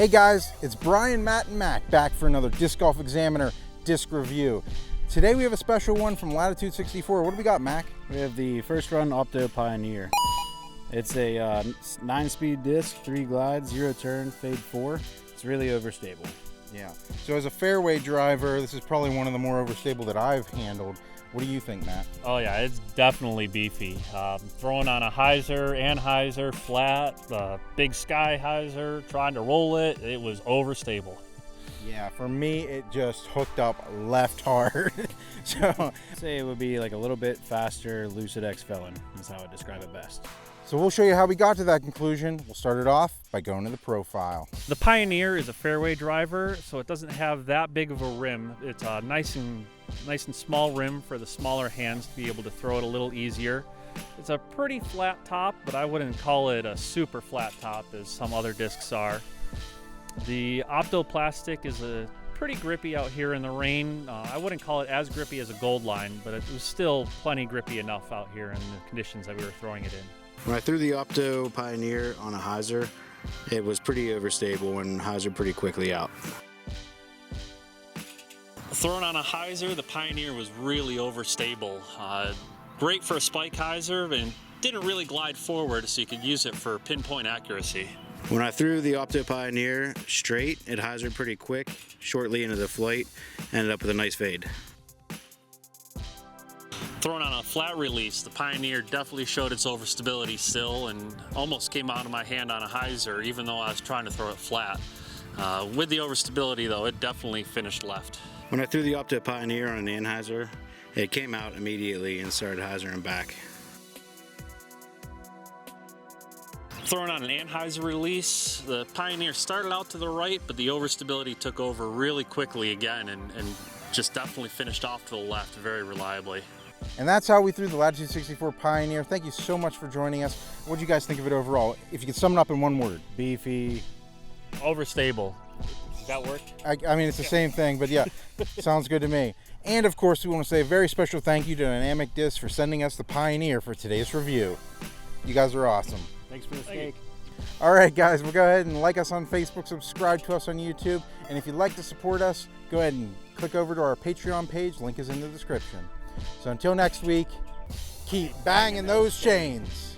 Hey guys, it's Brian, Matt, and Mac back for another Disc Golf Examiner disc review. Today we have a special one from Latitude 64. What do we got, Mac? We have the first run Opto Pioneer. It's a 9-speed disc, 3 glides, 0 turn, fade 4. It's really overstable. Yeah. So as a fairway driver, this is probably one of the more overstable that I've handled. What do you think, Matt? Oh yeah, it's definitely beefy. Throwing on a hyzer, anhyzer, flat, big sky hyzer, trying to roll it, it was overstable. Yeah, for me, it just hooked up left hard. So I'd say it would be like a little bit faster Lucid X Felon, is how I would describe it best. So we'll show you how we got to that conclusion. We'll start it off by going to the profile. The Pioneer is a fairway driver, so it doesn't have that big of a rim. It's a nice and small rim for the smaller hands to be able to throw it a little easier. It's a pretty flat top, but I wouldn't call it a super flat top as some other discs are. The Opto Plastic is pretty grippy out here in the rain. I wouldn't call it as grippy as a Gold Line, but it was still plenty grippy enough out here in the conditions that we were throwing it in. When I threw the Opto Pioneer on a hyzer, it was pretty overstable and hyzer pretty quickly out. Thrown on a hyzer, the Pioneer was really overstable. Great for a spike hyzer and didn't really glide forward, so you could use it for pinpoint accuracy. When I threw the Opto Pioneer straight, it hyzered pretty quick, shortly into the flight, ended up with a nice fade. Thrown on a flat release, the Pioneer definitely showed its overstability still and almost came out of my hand on a hyzer, even though I was trying to throw it flat. With the overstability though, it definitely finished left. When I threw the Opto Pioneer on an anhyzer, it came out immediately and started hyzering back. Thrown on an anhyzer release, the Pioneer started out to the right, but the overstability took over really quickly again and just definitely finished off to the left very reliably. And that's how we threw the Latitude 64 Pioneer. Thank you so much for joining us. What do you guys think of it overall? If you could sum it up in one word. Beefy. Overstable. Does that work? I mean, it's the same thing, but yeah, sounds good to me. And of course, we want to say a very special thank you to Dynamic Disc for sending us the Pioneer for today's review. You guys are awesome. Thanks for the steak. All right, guys, well, go ahead and like us on Facebook, subscribe to us on YouTube, and if you'd like to support us, go ahead and click over to our Patreon page. Link is in the description. So until next week, keep banging those chains.